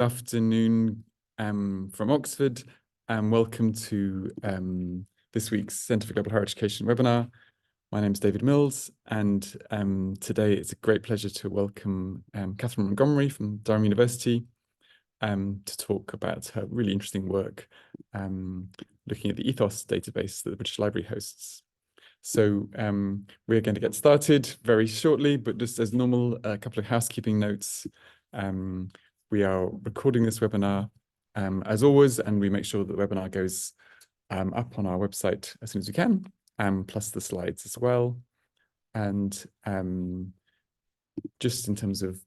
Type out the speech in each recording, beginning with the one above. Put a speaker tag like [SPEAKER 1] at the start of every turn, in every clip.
[SPEAKER 1] Afternoon from Oxford, and welcome to this week's Centre for Global Higher Education webinar. My name is David Mills, and today it's a great pleasure to welcome Catherine Montgomery from Durham University to talk about her really interesting work looking at the EThOS database that the British Library hosts. So we're going to get started very shortly, but just as normal, a couple of housekeeping notes. We are recording this webinar as always, and we make sure that the webinar goes up on our website as soon as we can, plus the slides as well. And just in terms of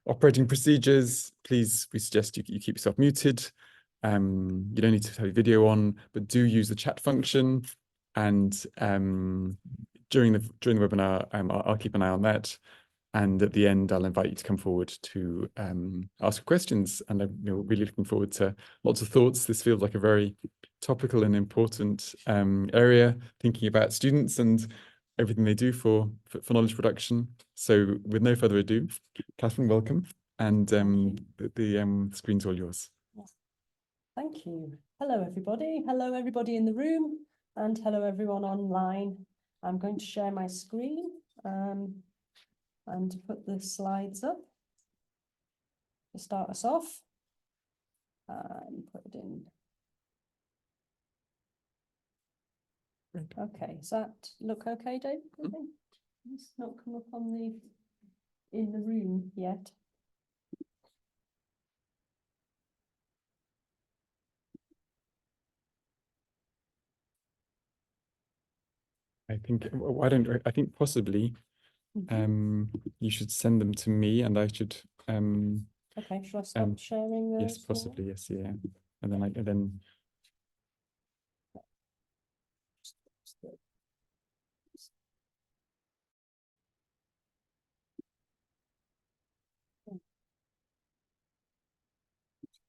[SPEAKER 1] operating procedures, please, we suggest you keep yourself muted. You don't need to have your video on, but do use the chat function. And during the webinar, I'll keep an eye on that. And at the end, I'll invite you to come forward to ask questions. And I'm really looking forward to lots of thoughts. This feels like a very topical and important area, thinking about students and everything they do for knowledge production. So with no further ado, Catherine, welcome. And the screen's all yours.
[SPEAKER 2] Thank you. Hello, everybody. Hello, everybody in the room. And hello, everyone online. I'm going to share my screen. And put the slides up to start us off and put it in. Okay, does that look okay, Dave? It's not come up on in the room yet.
[SPEAKER 1] I think possibly you should send them to me, and I should
[SPEAKER 2] okay, shall I stop sharing those?
[SPEAKER 1] Yes, possibly, now? Yes, yeah. And then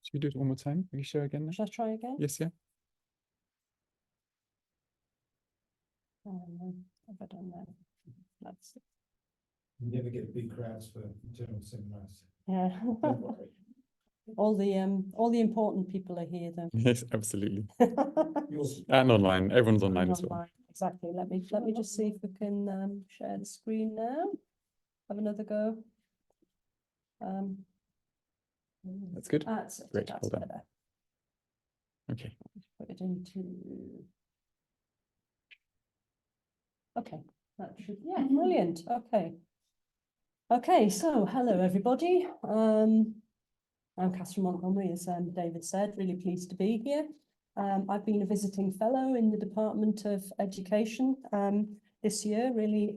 [SPEAKER 1] should we do it one more time? Will you share again now?
[SPEAKER 2] Shall I try again?
[SPEAKER 1] Yes, yeah.
[SPEAKER 2] Have I done that? That's
[SPEAKER 3] You never get big crowds for general seminars.
[SPEAKER 2] yeah. all the important people are here though.
[SPEAKER 1] Yes, absolutely. And online. Everyone's online as well.
[SPEAKER 2] Exactly. Let me just see if we can share the screen now. Have another go.
[SPEAKER 1] That's good.
[SPEAKER 2] That's
[SPEAKER 1] great.
[SPEAKER 2] That's
[SPEAKER 1] well done.
[SPEAKER 2] better.
[SPEAKER 1] Okay.
[SPEAKER 2] Put it into. Okay. That should. Yeah. Brilliant. Okay. Okay. So hello everybody. I'm Catherine Montgomery, as David said. Really pleased to be here. I've been a visiting fellow in the Department of Education this year. Really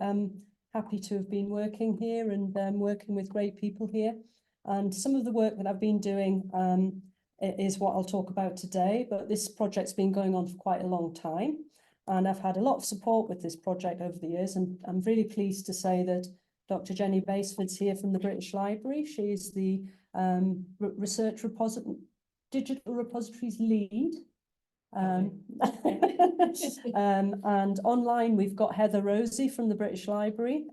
[SPEAKER 2] happy to have been working here and working with great people here. And some of the work that I've been doing is what I'll talk about today. But this project's been going on for quite a long time. And I've had a lot of support with this project over the years. And I'm really pleased to say that Dr. Jenny Basford's here from the British Library. She's the research digital repositories lead. And online we've got Heather Rosie from the British Library.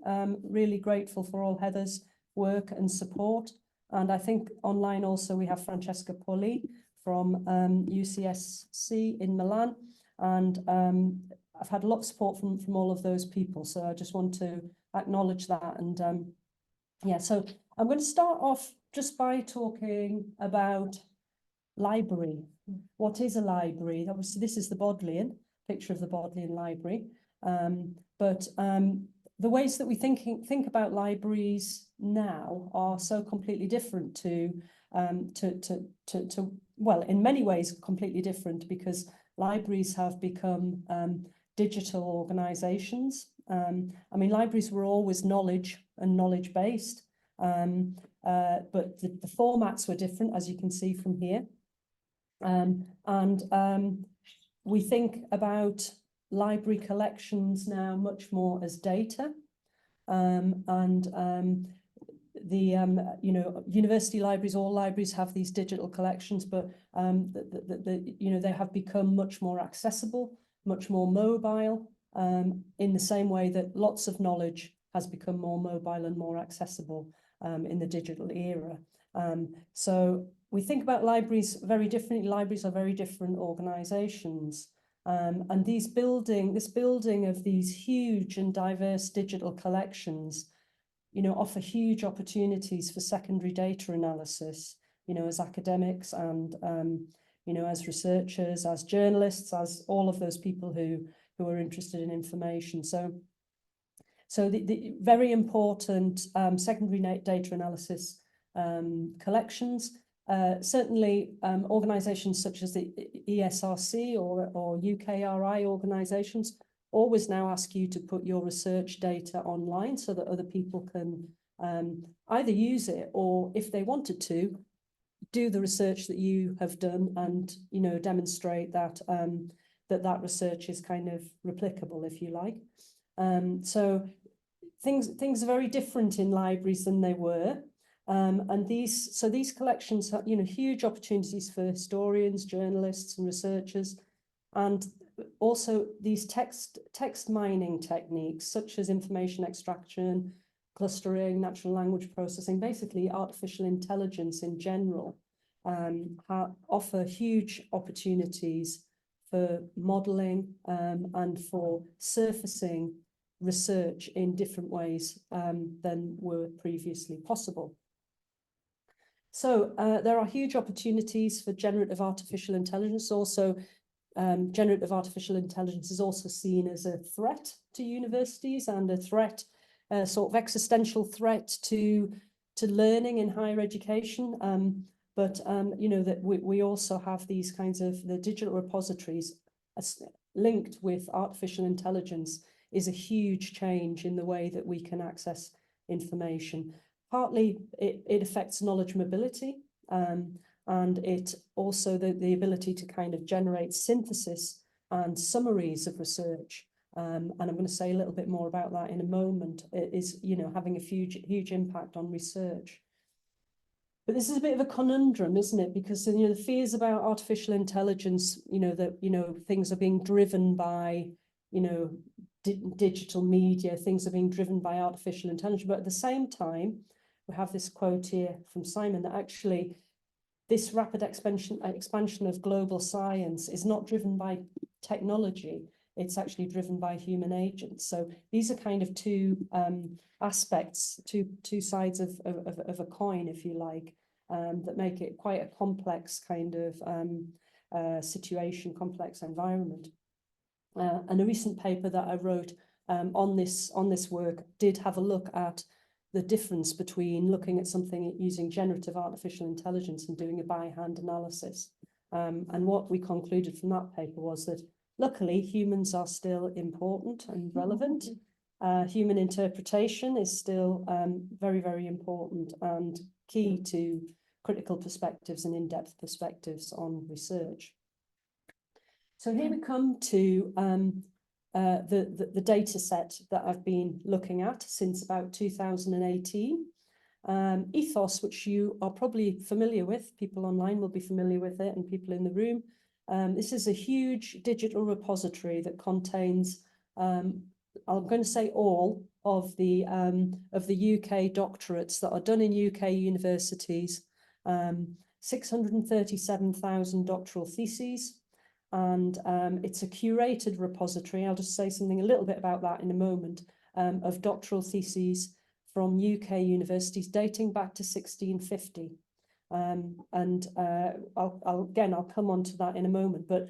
[SPEAKER 2] Really grateful for all Heather's work and support. And I think online also we have Francesca Poli from UCSC in Milan. And I've had a lot of support from all of those people. So I just want to acknowledge that. And yeah, so I'm going to start off just by talking about library. What is a library? Obviously, this is the Bodleian, picture of the Bodleian Library. But the ways that we think about libraries now are so completely different to well, in many ways, completely different, because libraries have become digital organizations. I mean, libraries were always knowledge and knowledge-based, but the formats were different, as you can see from here. We think about library collections now much more as data, university libraries, all libraries have these digital collections, but they have become much more accessible, much more mobile, in the same way that lots of knowledge has become more mobile and more accessible in the digital era. So we think about libraries very differently. Libraries are very different organisations. And this building of these huge and diverse digital collections, offer huge opportunities for secondary data analysis, as academics and, as researchers, as journalists, as all of those people who are interested in information. So the very important secondary data analysis collections, certainly organisations such as the ESRC or UKRI organisations always now ask you to put your research data online so that other people can either use it or, if they wanted to, do the research that you have done and demonstrate that that research is kind of replicable, if you like. So things are very different in libraries than they were. And these collections have, huge opportunities for historians, journalists, and researchers, and also these text mining techniques such as information extraction, clustering, natural language processing, basically artificial intelligence in general, offer huge opportunities for modelling and for surfacing research in different ways than were previously possible. So there are huge opportunities for generative artificial intelligence. Also, generative artificial intelligence is also seen as a threat to universities and a threat, sort of existential threat to learning in higher education. But that we also have these kinds of the digital repositories linked with artificial intelligence is a huge change in the way that we can access information. Partly it affects knowledge mobility, and it also the ability to kind of generate synthesis and summaries of research. And I'm going to say a little bit more about that in a moment. It is, having a huge impact on research. But this is a bit of a conundrum, isn't it? Because the fears about artificial intelligence, that things are being driven by, digital media, things are being driven by artificial intelligence. But at the same time, we have this quote here from Simon that actually this rapid expansion of global science is not driven by technology. It's actually driven by human agents. So these are kind of two aspects, two sides of a coin, if you like, that make it quite a complex kind of situation, complex environment. And a recent paper that I wrote on this work did have a look at the difference between looking at something using generative artificial intelligence and doing a by-hand analysis. And what we concluded from that paper was that luckily humans are still important and relevant. Human interpretation is still very, very important and key to critical perspectives and in-depth perspectives on research. So here we come to the data set that I've been looking at since about 2018. EThOS, which you are probably familiar with, people online will be familiar with it, and people in the room. This is a huge digital repository that contains, I'm going to say all of the UK doctorates that are done in UK universities, 637,000 doctoral theses. And it's a curated repository. I'll just say something a little bit about that in a moment, of doctoral theses from UK universities dating back to 1650. I'll come on to that in a moment. But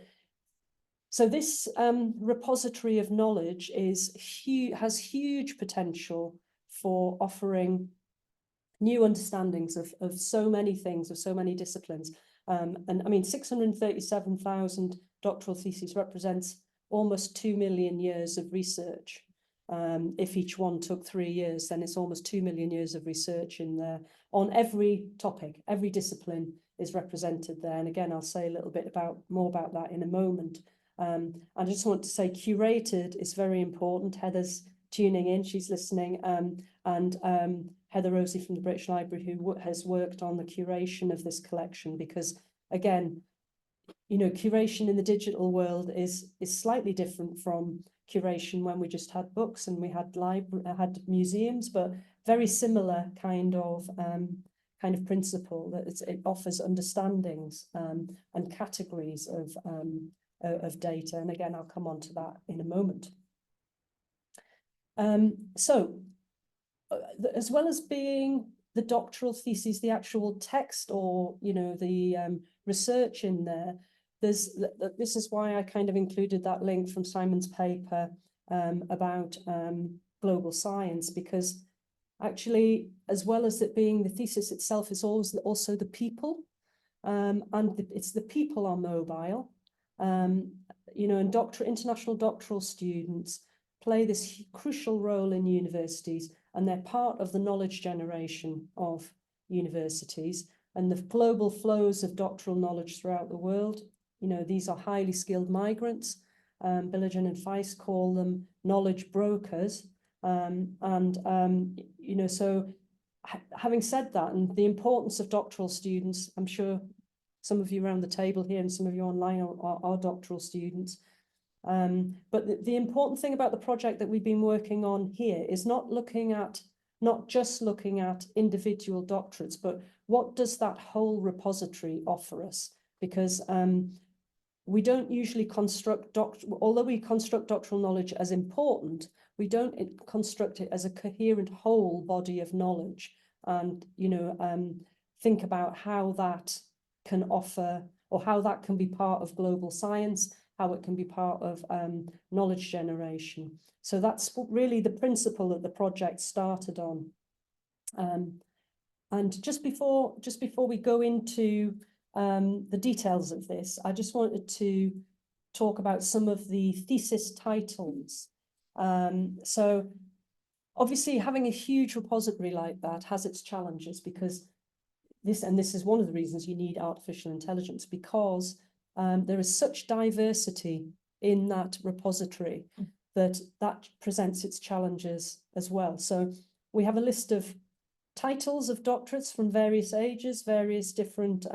[SPEAKER 2] so this repository of knowledge has huge potential for offering new understandings of so many things, of so many disciplines. And I mean, 637,000 doctoral theses represents almost 2 million years of research. If each one took 3 years, then it's almost 2 million years of research in there on every topic. Every discipline is represented there. And again, I'll say a little bit more about that in a moment. I just want to say curated is very important. Heather's tuning in, she's listening. And Heather Rosie from the British Library, who has worked on the curation of this collection, because again, curation in the digital world is slightly different from curation when we just had books and we had museums, but very similar kind of kind of principle that it offers understandings and categories of data. And again, I'll come on to that in a moment. As well as being the doctoral thesis, the actual text, or the research in there, this is why I kind of included that link from Simon's paper about global science, because actually, as well as it being the thesis itself, is also the people, and it's the people are mobile, and international doctoral students play this crucial role in universities, and they're part of the knowledge generation of universities and the global flows of doctoral knowledge throughout the world. These are highly skilled migrants. Billigen and Feist call them knowledge brokers. So having said that, and the importance of doctoral students, I'm sure some of you around the table here and some of you online are doctoral students. But the important thing about the project that we've been working on here is not just looking at individual doctorates, but what does that whole repository offer us? Because we don't usually construct although we construct doctoral knowledge as important, we don't construct it as a coherent whole body of knowledge, and think about how that can offer, or how that can be part of global science, how it can be part of knowledge generation. So that's really the principle that the project started on. And just before we go into the details of this, I just wanted to talk about some of the thesis titles. So obviously having a huge repository like that has its challenges, because this is one of the reasons you need artificial intelligence, because there is such diversity in that repository that presents its challenges as well. So we have a list of titles of doctorates from various ages, various different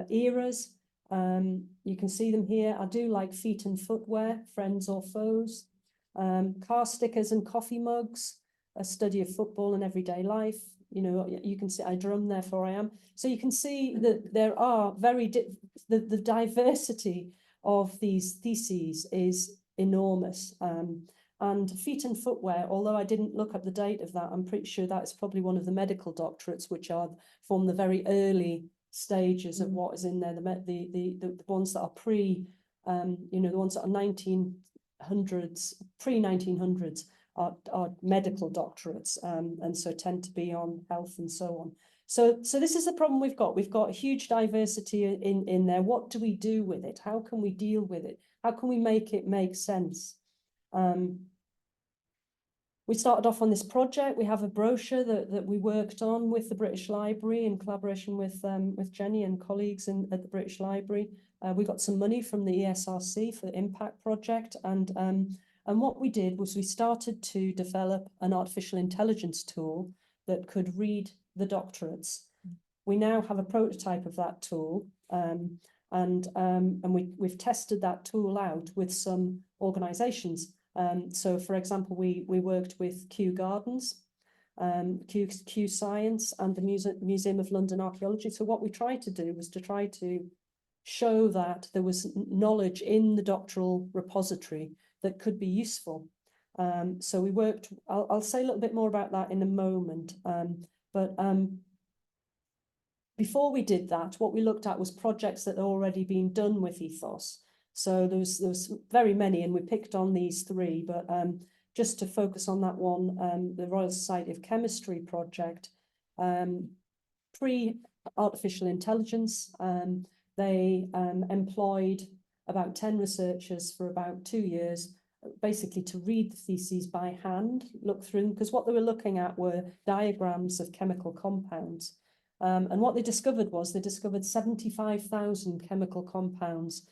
[SPEAKER 2] eras. You can see them here. I do like feet and footwear, friends or foes, car stickers and coffee mugs, a study of football and everyday life. You can see I drum, therefore I am. So you can see that there are the diversity of these theses is enormous. And feet and footwear, although I didn't look up the date of that, I'm pretty sure that's probably one of the medical doctorates, which form the very early stages of what is in there. The ones that are the ones that are 1900s, pre-1900s are medical doctorates, and so tend to be on health and so on. So this is the problem we've got. We've got a huge diversity in there. What do we do with it? How can we deal with it? How can we make it make sense? We started off on this project. We have a brochure that we worked on with the British Library in collaboration with Jenny and colleagues at the British Library. We got some money from the ESRC for the Impact Project, and what we did was we started to develop an artificial intelligence tool that could read the doctorates. We now have a prototype of that tool, and we've tested that tool out with some organisations. So, for example, we worked with Kew Gardens, Kew Science, and the Museum of London Archaeology. So what we tried to do was to try to show that there was knowledge in the doctoral repository that could be useful. So we worked, I'll say a little bit more about that in a moment, but before we did that, what we looked at was projects that had already been done with EThOS. So there was very many, and we picked on these three, but just to focus on that one, the Royal Society of Chemistry project, pre-artificial intelligence, they employed about 10 researchers for about 2 years, basically to read the theses by hand, look through them, because what they were looking at were diagrams of chemical compounds. And what they discovered was 75,000 chemical compounds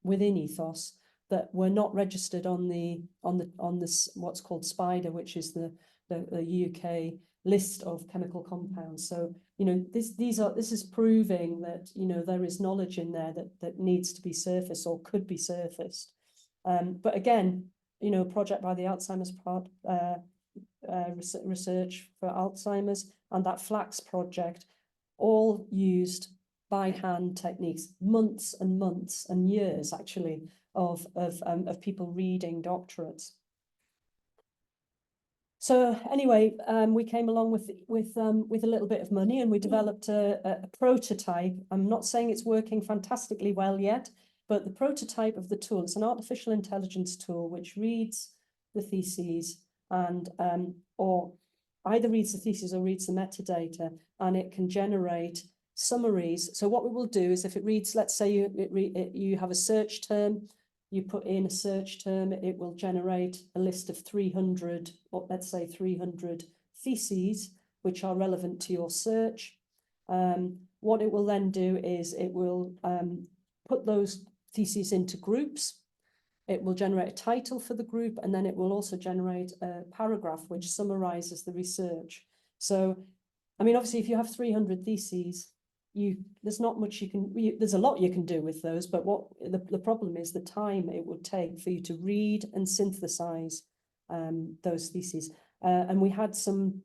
[SPEAKER 2] within EThOS that were not registered on this what's called SPIDER, which is the UK list of chemical compounds. So this is proving that there is knowledge in there that needs to be surfaced or could be surfaced. But again, project by the Alzheimer's research for Alzheimer's, and that FLAX project, all used by hand techniques, months and months and years actually of people reading doctorates. So anyway, we came along with a little bit of money, and we developed a prototype. I'm not saying it's working fantastically well yet, but the prototype of the tool, it's an artificial intelligence tool which reads the theses and or either reads the theses or reads the metadata, and it can generate summaries. So what we will do is, if it reads, let's say you have a search term, you put in a search term, it will generate a list of 300, or let's say 300 theses, which are relevant to your search. What it will then do is it will put those theses into groups. It will generate a title for the group, and then it will also generate a paragraph which summarizes the research. So, I mean, obviously, if you have 300 theses, there's not much you can, there's a lot you can do with those, but what the problem is the time it would take for you to read and synthesize those theses. And we had some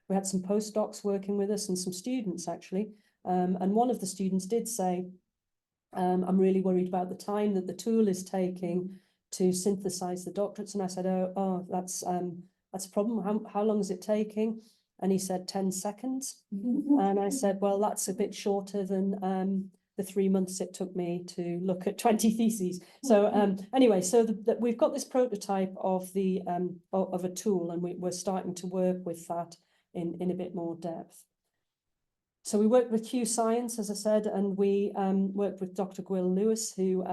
[SPEAKER 2] postdocs working with us and some students actually. And one of the students did say, I'm really worried about the time that the tool is taking to synthesize the doctorates. And I said, oh, that's a problem. How long is it taking? And he said 10 seconds. And I said, well, that's a bit shorter than the 3 months it took me to look at 20 theses. So anyway, so we've got this prototype of a tool, and we're starting to work with that in a bit more depth. So we worked with Q Science, as I said, and we worked with Dr. Gwyl Lewis, who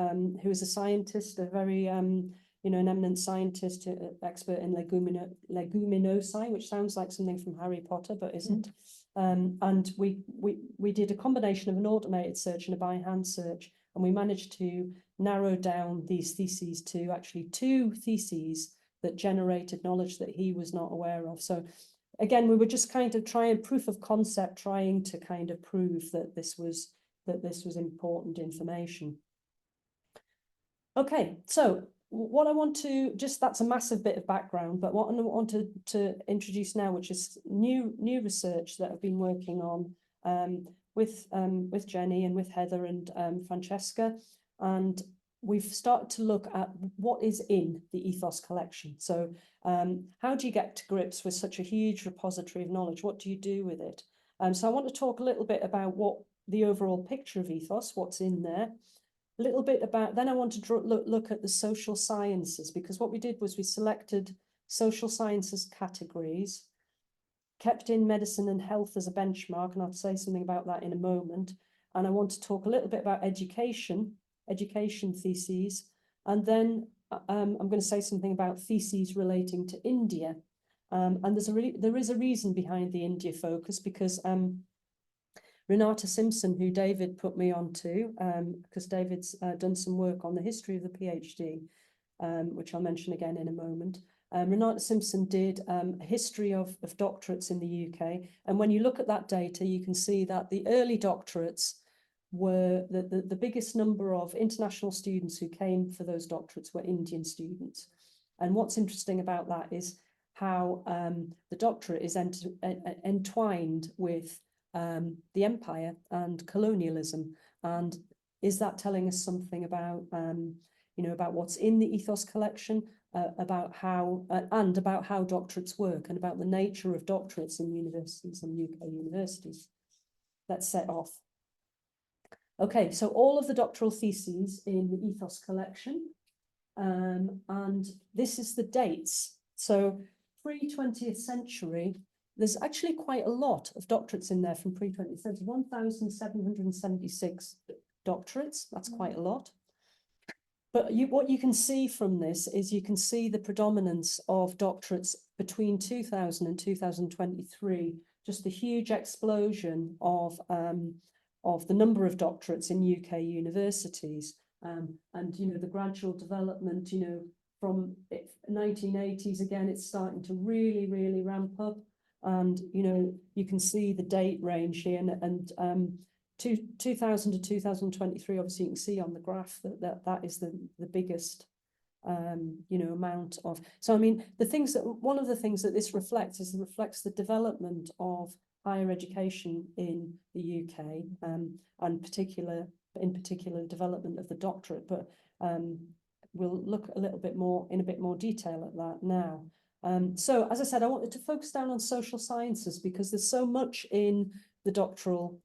[SPEAKER 2] is a scientist, a very an eminent scientist, expert in leguminosae, which sounds like something from Harry Potter, but isn't. And we did a combination of an automated search and a by hand search, and we managed to narrow down these theses to actually 2 theses that generated knowledge that he was not aware of. So again, we were just kind of trying proof of concept, trying to kind of prove that this was important information. Okay, so what I want to that's a massive bit of background, but what I wanted to introduce now, which is new research that I've been working on with Jenny and with Heather and Francesca, and we've started to look at what is in the EThOS collection. So how do you get to grips with such a huge repository of knowledge? What do you do with it? So I want to talk a little bit about what the overall picture of EThOS, what's in there. A little bit about, then I want to look at the social sciences, because what we did was we selected social sciences categories, kept in medicine and health as a benchmark, and I'll say something about that in a moment. And I want to talk a little bit about education theses, and then I'm going to say something about theses relating to India. And there is a reason behind the India focus, because Renata Simpson, who David put me on to, because David's done some work on the history of the PhD, which I'll mention again in a moment. Renata Simpson did a history of doctorates in the UK. And when you look at that data, you can see that the early doctorates were the biggest number of international students who came for those doctorates were Indian students. And what's interesting about that is how the doctorate is entwined with the empire and colonialism. And is that telling us something about about what's in the EThOS collection, about how doctorates work, and about the nature of doctorates in universities and UK universities? Let's set off. Okay, so all of the doctoral theses in the EThOS collection, and this is the dates. So pre-20th century, there's actually quite a lot of doctorates in there from pre-20th century, 1,776 doctorates, that's quite a lot. But what you can see from this is you can see the predominance of doctorates between 2000 and 2023, just the huge explosion of the number of doctorates in UK universities, and the gradual development, from 1980s again, it's starting to really ramp up. And you can see the date range here, and 2000 to 2023, obviously you can see on the graph that is the biggest you know, amount of, so I mean, one of the things that this reflects is it reflects the development of higher education in the UK, and in particular development of the doctorate, but we'll look a little bit more in a bit more detail at that now. So as I said, I wanted to focus down on social sciences because there's so much in the doctoral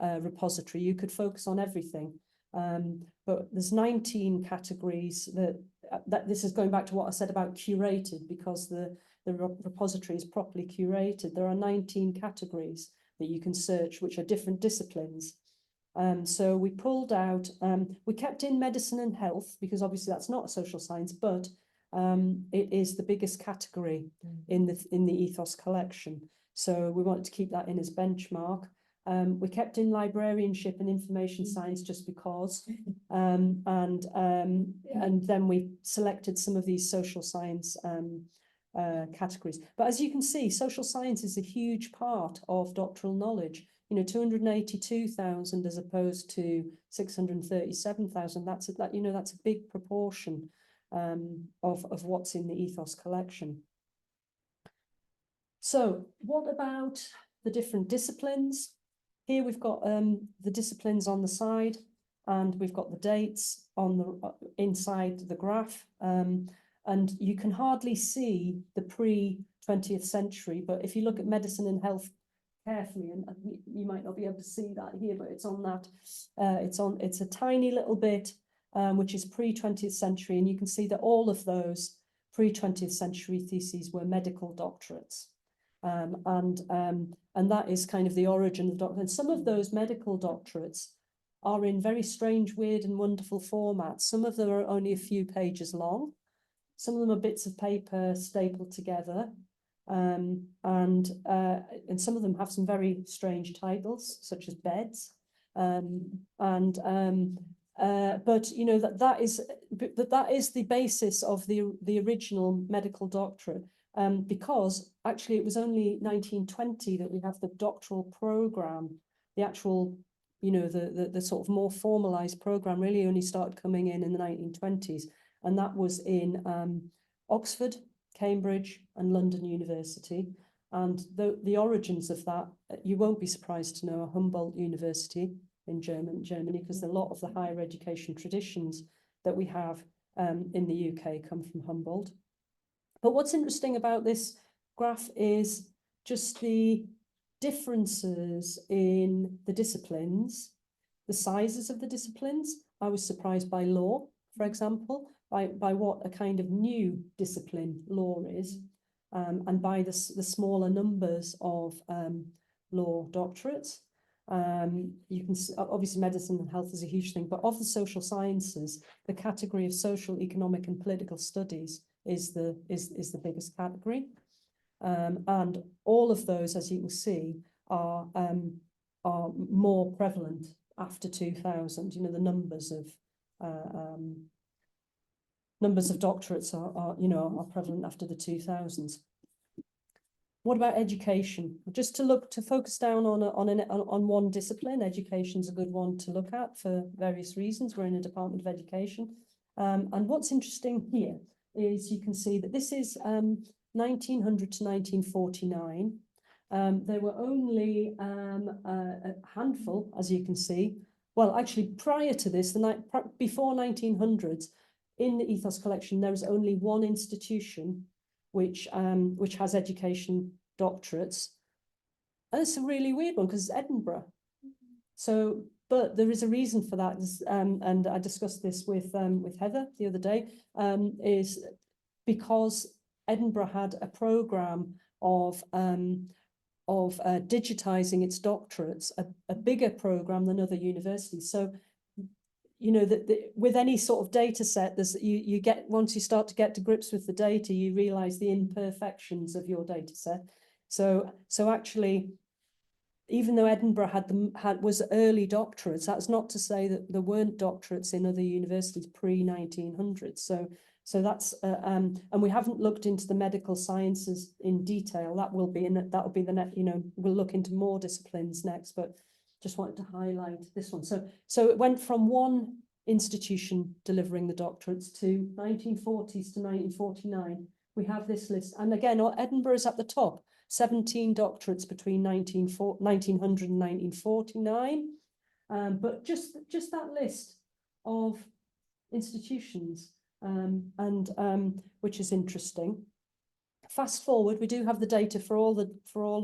[SPEAKER 2] repository. You could focus on everything, but there's 19 categories that this is going back to what I said about curated, because the repository is properly curated. There are 19 categories that you can search, which are different disciplines. So we pulled out, we kept in medicine and health, because obviously that's not a social science, but it is the biggest category in the EThOS collection. So we wanted to keep that in as benchmark. We kept in librarianship and information science just because, and then we selected some of these social science categories. But as you can see, social science is a huge part of doctoral knowledge. You know, 282,000 as opposed to 637,000. That's a big proportion of what's in the EThOS collection. So what about the different disciplines? Here we've got the disciplines on the side, and we've got the dates on the inside the graph. And you can hardly see the pre-20th century, but if you look at medicine and health carefully, and you might not be able to see that here, but it's on that. It's a tiny little bit, which is pre-20th century, and you can see that all of those pre-20th century theses were medical doctorates. And that is kind of the origin of the doctorate. And some of those medical doctorates are in very strange, weird and wonderful formats. Some of them are only a few pages long. Some of them are bits of paper stapled together. And some of them have some very strange titles, such as beds. But you know, that is the basis of the original medical doctorate. Because actually it was only 1920 that we have the doctoral program, the actual, you know, the sort of more formalized program really only started coming in the 1920s. And that was in Oxford, Cambridge and London University. And the origins of that, you won't be surprised to know, are Humboldt University in Germany, because a lot of the higher education traditions that we have in the UK come from Humboldt. But what's interesting about this graph is just the differences in the disciplines, the sizes of the disciplines. I was surprised by law, for example, by what a kind of new discipline law is, and by the smaller numbers of law doctorates. You can see, obviously medicine and health is a huge thing, but of the social sciences, the category of social, economic and political studies is the biggest category. And all of those, as you can see, are more prevalent after 2000. You know, the numbers of doctorates are prevalent after the 2000s. What about education? Just to focus down on one discipline. Education's a good one to look at for various reasons. We're in a Department of Education, and what's interesting here is you can see that this is 1900 to 1949. There were only a handful, as you can see. Well, actually, prior to this, before 1900s, in the EThOS collection, there is only one institution which has education doctorates. And it's a really weird one because it's Edinburgh. So, but there is a reason for that, and I discussed this with Heather the other day, is because Edinburgh had a programme of digitizing its doctorates, a bigger programme than other universities. So, you know, with any sort of data set, you get, once you start to get to grips with the data, you realise the imperfections of your data set. So actually, even though Edinburgh was early doctorates, that's not to say that there weren't doctorates in other universities pre-1900s. So that's and we haven't looked into the medical sciences in detail. That'll be the next. You know, we'll look into more disciplines next, but just wanted to highlight this one. So it went from one institution delivering the doctorates to 1940s to 1949. We have this list. And again, Edinburgh is at the top, 17 doctorates between 1900 and 1949. But just that list of institutions, which is interesting. Fast forward, we do have the data for all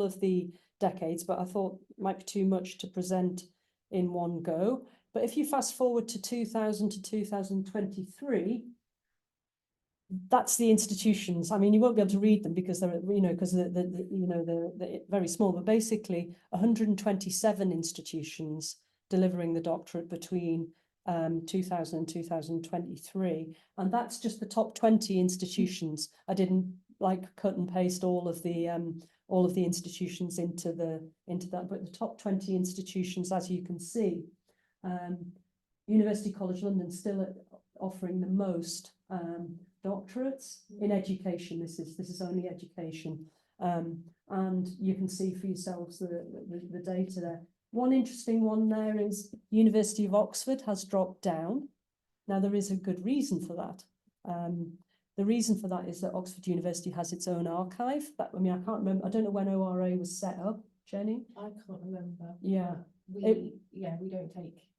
[SPEAKER 2] of the decades, but I thought it might be too much to present in one go. But if you fast forward to 2000 to 2023, that's the institutions. I mean, you won't be able to read them because they're, because they're very small, but basically 127 institutions delivering the doctorate between 2000 and 2023. And that's just the top 20 institutions. I didn't cut and paste all of the institutions into that, but the top 20 institutions, as you can see, University College London still offering the most doctorates in education. This is only education, and you can see for yourselves the data there. One interesting one there is University of Oxford has dropped down. Now there is a good reason for that. The reason for that is that Oxford University has its own archive. I mean, I can't remember. I don't know when ORA was set up. Jenny?
[SPEAKER 4] I can't remember.
[SPEAKER 2] Yeah.
[SPEAKER 4] We don't take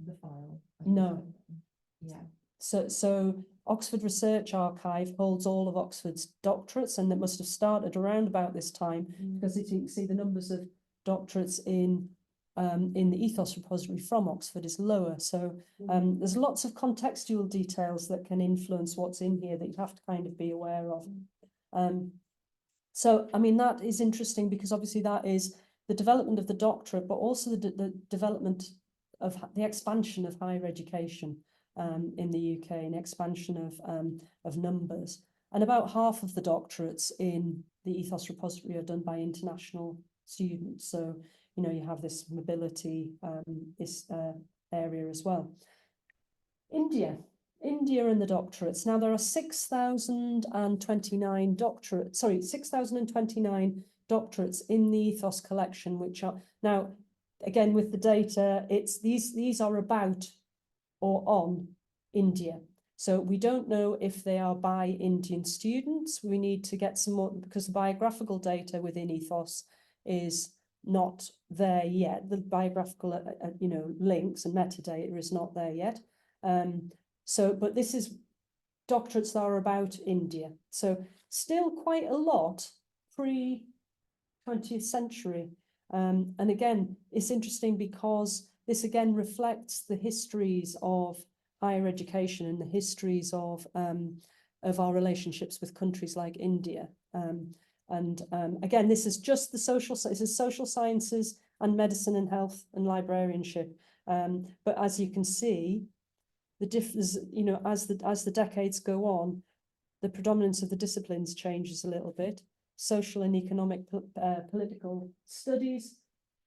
[SPEAKER 4] the file.
[SPEAKER 2] No.
[SPEAKER 4] Yeah.
[SPEAKER 2] So Oxford Research Archive holds all of Oxford's doctorates, and it must have started around about this time, because you can see the numbers of doctorates in the EThOS repository from Oxford is lower. So there's lots of contextual details that can influence what's in here that you have to kind of be aware of. So, I mean, that is interesting because obviously that is the development of the doctorate, but also the development of the expansion of higher education in the UK, and expansion of numbers. And about half of the doctorates in the EThOS repository are done by international students. So, you have this mobility area as well. India and the doctorates. Now there are 6,029 doctorates in the EThOS collection, which are now, again, with the data, these are about or on India. So we don't know if they are by Indian students. We need to get some more, because the biographical data within EThOS is not there yet. The biographical, links and metadata is not there yet. But this is doctorates that are about India. So still quite a lot pre-20th century. And again, it's interesting because this again reflects the histories of higher education and the histories of our relationships with countries like India. Again, this is just social sciences and medicine and health and librarianship. But as you can see, the difference, as the decades go on, the predominance of the disciplines changes a little bit. Social and economic political studies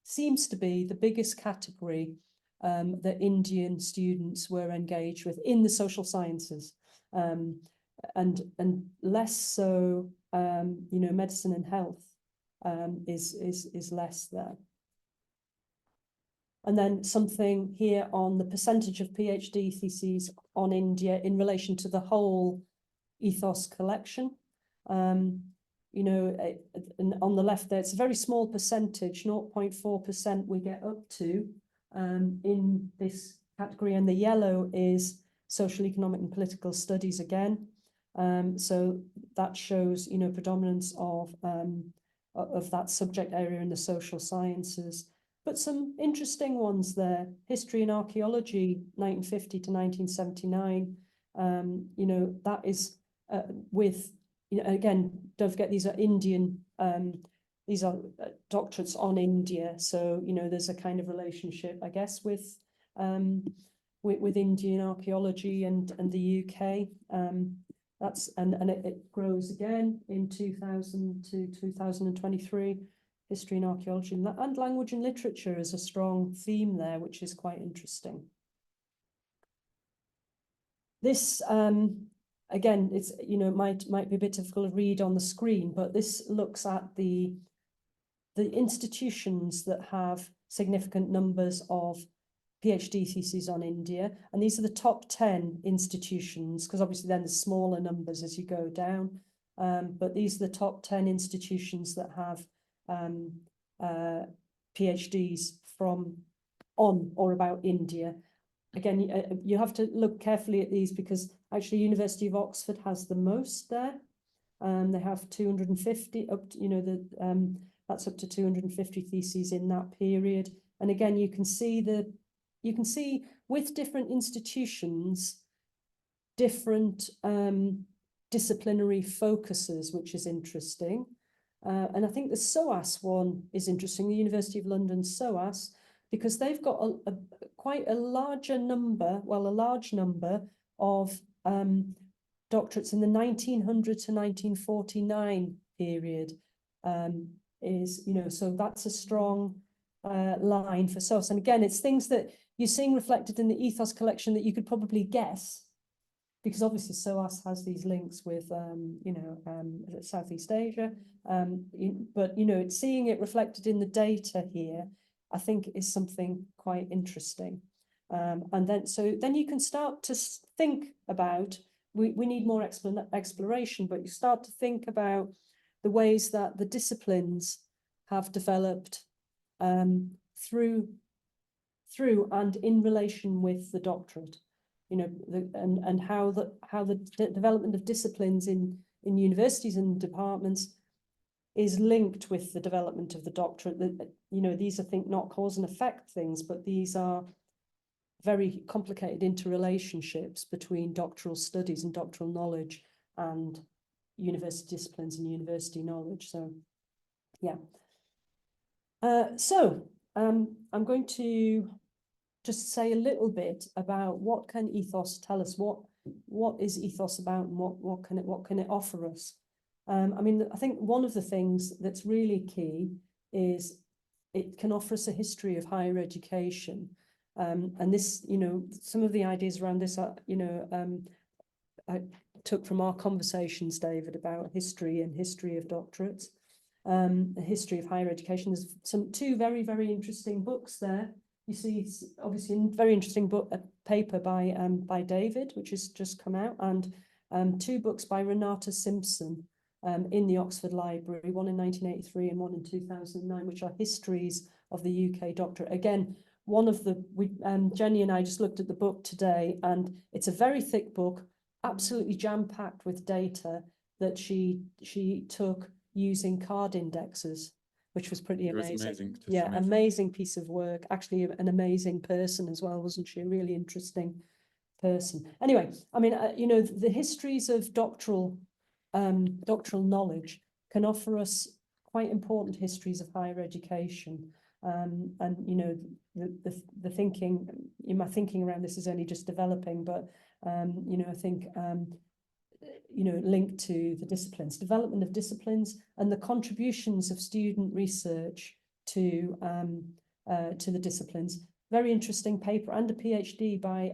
[SPEAKER 2] seems to be the biggest category that Indian students were engaged with in the social sciences, and less so, medicine and health is less there. And then something here on the percentage of PhD theses on India in relation to the whole EThOS collection. And on the left there, it's a very small percentage, 0.4% we get up to in this category. And the yellow is social, economic and political studies again. So that shows, predominance of that subject area in the social sciences. But some interesting ones there. History and archaeology, 1950 to 1979. That is with, again, don't forget these are Indian, these are doctorates on India. So, there's a kind of relationship, I guess, with Indian archaeology and the UK. It grows again in 2000 to 2023. History and archaeology and language and literature is a strong theme there, which is quite interesting. This, again, it's, might be a bit difficult to read on the screen, but this looks at the institutions that have significant numbers of PhD theses on India, and these are the top 10 institutions, because obviously then there's smaller numbers as you go down, but these are the top 10 institutions that have PhDs from on or about India. Again, you have to look carefully at these because actually University of Oxford has the most there. They have 250 up to, that's up to 250 theses in that period. And again, you can see with different institutions, different disciplinary focuses, which is interesting. And I think the SOAS one is interesting, the University of London SOAS, because they've got quite a large number of doctorates in the 1900 to 1949 period. So that's a strong line for SOAS. And again, it's things that you're seeing reflected in the EThOS collection that you could probably guess, because obviously SOAS has these links with, Southeast Asia. But, seeing it reflected in the data here, I think is something quite interesting. And then you can start to think about, we need more exploration, but you start to think about the ways that the disciplines have developed through and in relation with the doctorate, and how the development of disciplines in universities and departments is linked with the development of the doctorate. These are, I think, not cause and effect things, but these are very complicated interrelationships between doctoral studies and doctoral knowledge and university disciplines and university knowledge. So, yeah. I'm going to just say a little bit about what can EThOS tell us, what is EThOS about, and what can it offer us. I think one of the things that's really key is it can offer us a history of higher education. And this, some of the ideas around this are, I took from our conversations, David, about history and history of doctorates, the history of higher education. There's two very, very interesting books there. You see, obviously, a very interesting book, a paper by David, which has just come out, and two books by Renata Simpson in the Oxford Library, one in 1983 and one in 2009, which are histories of the UK doctorate. Again, Jenny and I just looked at the book today, and it's a very thick book, absolutely jam-packed with data that she took using card indexes, which was pretty amazing. Yeah, amazing piece of work. Actually, an amazing person as well, wasn't she? A really interesting person. Anyway, the histories of doctoral knowledge can offer us quite important histories of higher education. And the thinking, my thinking around this is only just developing, but I think linked to the disciplines, development of disciplines, and the contributions of student research to the disciplines. Very interesting paper and a PhD by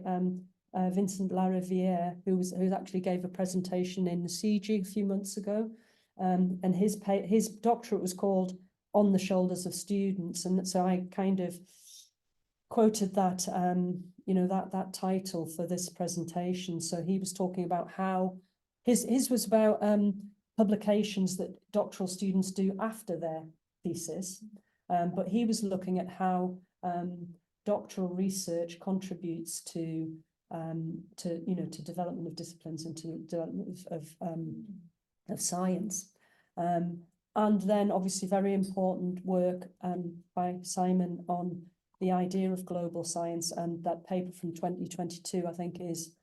[SPEAKER 2] Vincent Larivière, who actually gave a presentation in the CG a few months ago, and his doctorate was called On the Shoulders of Students, and so I kind of quoted that that title for this presentation. So he was talking about how his was about publications that doctoral students do after their thesis, but he was looking at how doctoral research contributes to development of disciplines and to development of science. And then obviously very important work by Simon on the idea of global science, and that paper from 2022 I think is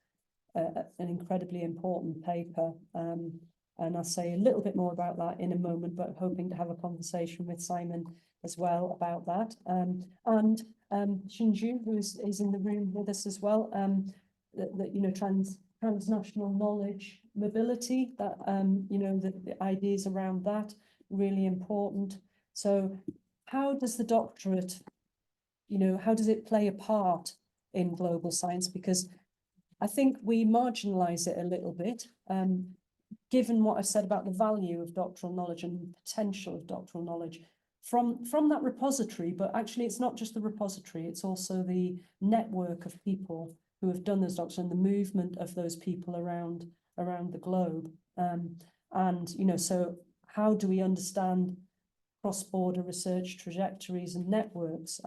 [SPEAKER 2] an incredibly important paper, and I'll say a little bit more about that in a moment, but hoping to have a conversation with Simon as well about that. And Shinju, who is in the room with us as well, transnational knowledge mobility, that the ideas around that, really important. So how does the doctorate, how does it play a part in global science? Because I think we marginalize it a little bit, given what I've said about the value of doctoral knowledge and potential of doctoral knowledge. from that repository, but actually it's not just the repository, it's also the network of people who have done those documents and the movement of those people around the globe. And, you know, so how do we understand cross-border research trajectories and networks?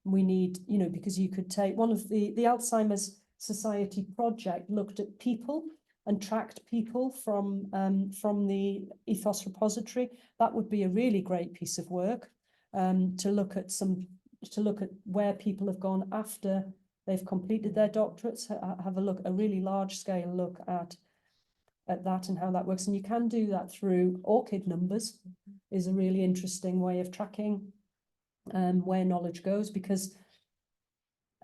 [SPEAKER 2] We need, you know, because you could take one of the Alzheimer's Society project looked at people and tracked people from the EThOS repository. That would be a really great piece of work, to look at where people have gone after they've completed their doctorates. Have a really large scale look at that and how that works. And you can do that through ORCID numbers, is a really interesting way of tracking where knowledge goes, because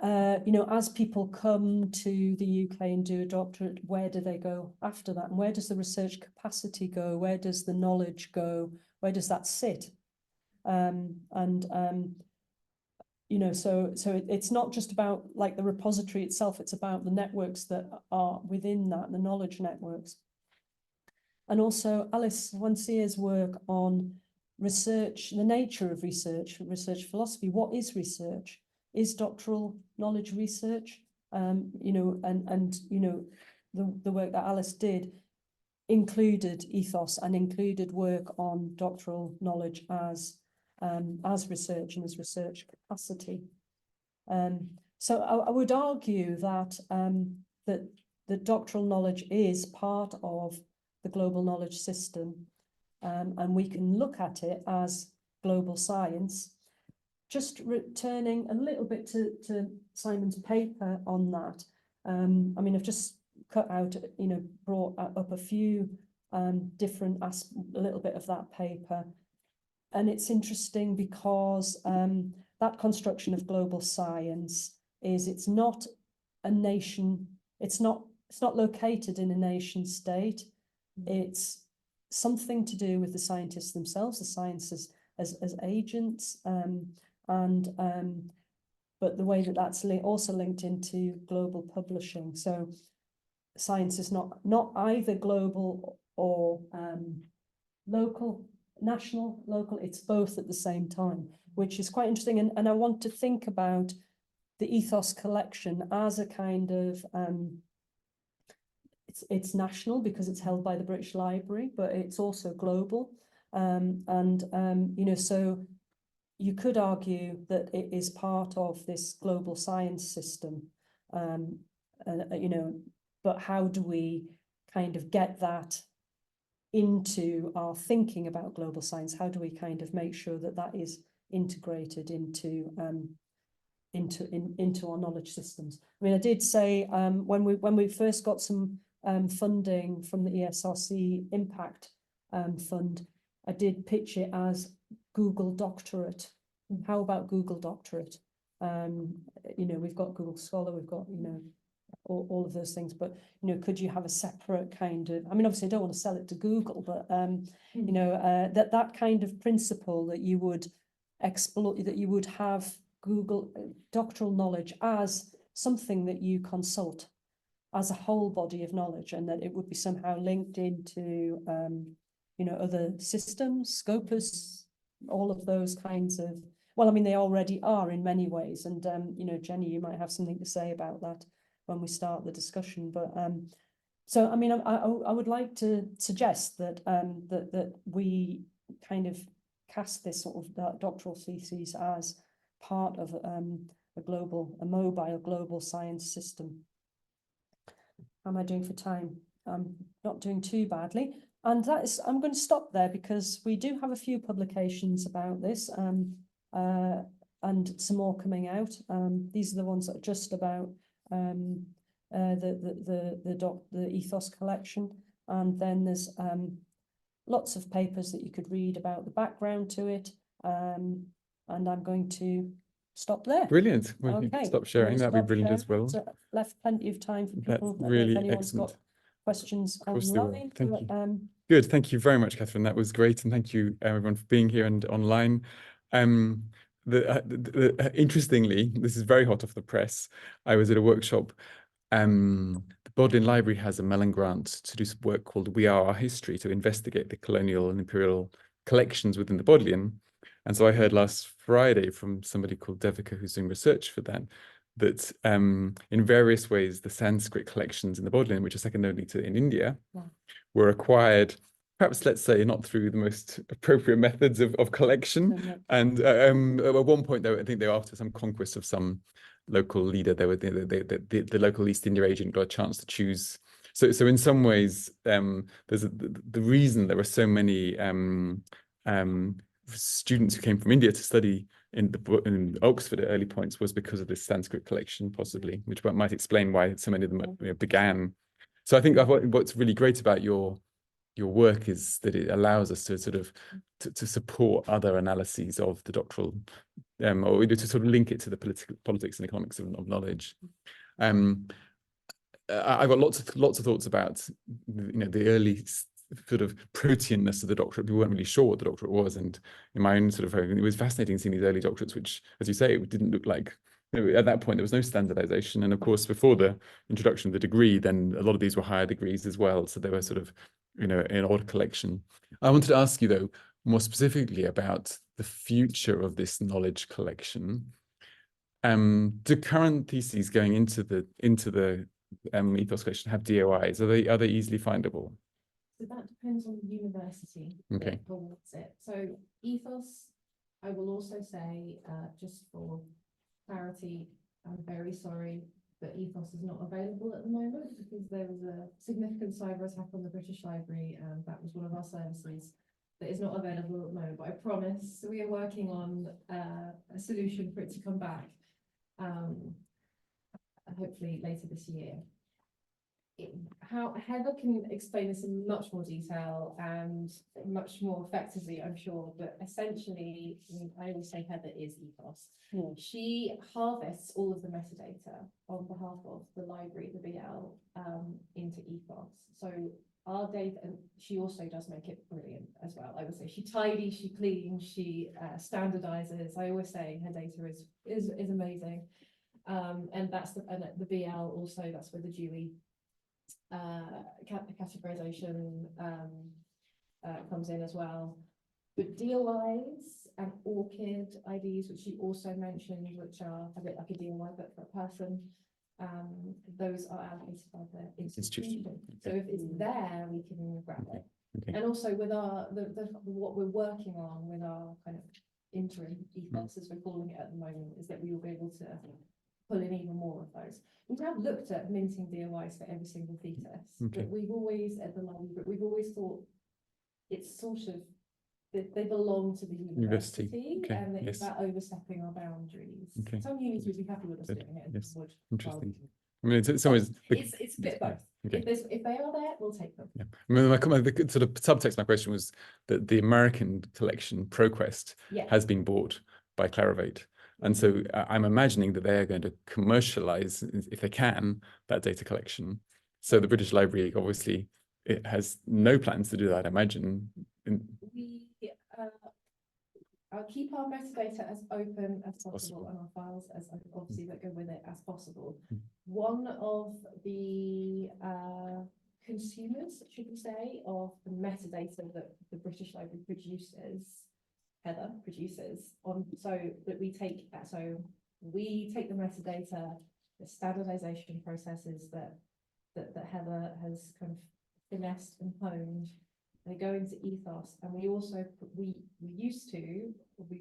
[SPEAKER 2] you know, as people come to the UK and do a doctorate, where do they go after that? And where does the research capacity go? Where does the knowledge go? Where does that sit? You know, so it's not just about like the repository itself, it's about the networks that are within that, the knowledge networks. And also Alice Oancea's work on research, the nature of research philosophy. What is research? Is doctoral knowledge research? You know, and you know, the work that Alice did included EThOS and included work on doctoral knowledge as research and as research capacity. So I would argue that that doctoral knowledge is part of the global knowledge system, and we can look at it as global science. Just returning a little bit to Simon's paper on that. I mean, I've just cut out, you know, brought up a few different a little bit of that paper. And it's interesting because that construction of global science is, it's not a nation, it's not located in a nation state. It's something to do with the scientists themselves, the sciences as agents, but the way that that's also linked into global publishing. So science is not either global or local, national, local, it's both at the same time, which is quite interesting. And I want to think about the EThOS collection as a kind of, it's national because it's held by the British Library, but it's also global. You know, so you could argue that it is part of this global science system, you know, but how do we kind of get that into our thinking about global science? How do we kind of make sure that that is integrated into our knowledge systems? I mean, I did say when we first got some funding from the ESRC Impact Fund, I did pitch it as Google Doctorate. How about Google Doctorate? You know, we've got Google Scholar, we've got, you know, all of those things, but, you know, could you have a separate kind of, I mean, obviously I don't want to sell it to Google, but, you know, that kind of principle that you would exploit, that you would have Google doctoral knowledge as something that you consult as a whole body of knowledge, and that it would be somehow linked into, you know, other systems, Scopus, all of those kinds of, well, I mean, they already are in many ways. And, you know, Jenny, you might have something to say about that when we start the discussion. But so, I mean, I would like to suggest that that we kind of cast this sort of doctoral thesis as part of a mobile global science system. How am I doing for time? I'm not doing too badly. And that is, I'm going to stop there because we do have a few publications about this, and some more coming out. These are the ones that are just about the EThOS collection, and then there's lots of papers that you could read about the background to it. And I'm going to stop there.
[SPEAKER 1] Brilliant. Well, you can stop sharing. That'd be brilliant as well.
[SPEAKER 2] So left plenty of time for people.
[SPEAKER 1] That's really
[SPEAKER 2] if anyone's
[SPEAKER 1] excellent.
[SPEAKER 2] got questions
[SPEAKER 1] Of course they will.
[SPEAKER 2] online.
[SPEAKER 1] Thank
[SPEAKER 2] but,
[SPEAKER 1] you. Good. Thank you very much, Catherine. That was great. And thank you, everyone, for being here and online. Interestingly, this is very hot off the press. I was at a workshop. The Bodleian Library has a Mellon grant to do some work called We Are Our History, to investigate the colonial and imperial collections within the Bodleian. And so I heard last Friday from somebody called Devika, who's doing research for that, that in various ways, the Sanskrit collections in the Bogle, which are second only to in India, were acquired, perhaps let's say not through the most appropriate methods of collection. And at one point, though, I think they were after some conquest of some local leader. They were the local East India agent got a chance to choose. So in some ways, there's the reason there were so many students who came from India to study in Oxford at early points was because of this Sanskrit collection, possibly, which might explain why so many of them began. So I think what's really great about your work is that it allows us to sort of to support other analyses of the doctoral, or to sort of link it to the politics and economics of knowledge. I've got lots of thoughts about the early sort of proteanness of the doctorate. People weren't really sure what the doctorate was, and in my own sort of, it was fascinating seeing these early doctorates, which, as you say, it didn't look like. At that point, there was no standardization, and of course, before the introduction of the degree, then a lot of these were higher degrees as well. So they were sort of, an odd collection. I wanted to ask you though, more specifically about the future of this knowledge collection. Do current theses going into the EThOS collection have DOIs? Are they easily findable?
[SPEAKER 4] So that depends on the university that awards it. So EThOS, I will also say, just for clarity, I'm very sorry, but EThOS is not available at the moment because there was a significant cyber attack on the British Library, and that was one of our services that is not available at the moment. But I promise we are working on a solution for it to come back, hopefully later this year. How Heather can explain this in much more detail and much more effectively, I'm sure, but essentially, I always say Heather is EThOS. She harvests all of the metadata on behalf of the library, the BL, into EThOS. So our data, and she also does make it brilliant as well. I would say she tidies, she cleans, she standardizes. I always say her data is amazing, and that's the BL also. That's where the Dewey categorization comes in as well. But DOIs and ORCID IDs, which you also mentioned, which are a bit like a DOI but for a person, those are allocated by the institution. So if it's there, we can grab it. And also with our what we're working on with our kind of interim EThOS, as we're calling it at the moment, is that we will be able to pull in even more of those. We've now looked at minting DOIs for every single thesis, but we've always, at the library, but we've always thought it's sort of, they belong to the university, and it's about overstepping our boundaries. Some unis would be happy with us doing it. Would.
[SPEAKER 1] Interesting. I mean, it's always
[SPEAKER 4] it's a bit both. If they are there, we'll take them.
[SPEAKER 1] I mean, the sort of subtext of my question was that the American collection, ProQuest, has been bought by Clarivate. And so I'm imagining that they are going to commercialize, if they can, that data collection. So the British Library, obviously, it has no plans to do that, I imagine.
[SPEAKER 4] I'll keep our metadata as open as possible and our files as obviously that go with it as possible. One of the consumers, should we say, of the metadata that the British Library produces, Heather produces, so that we take the metadata, the standardization processes that Heather has kind of finessed and honed. They go into EThOS, and we also we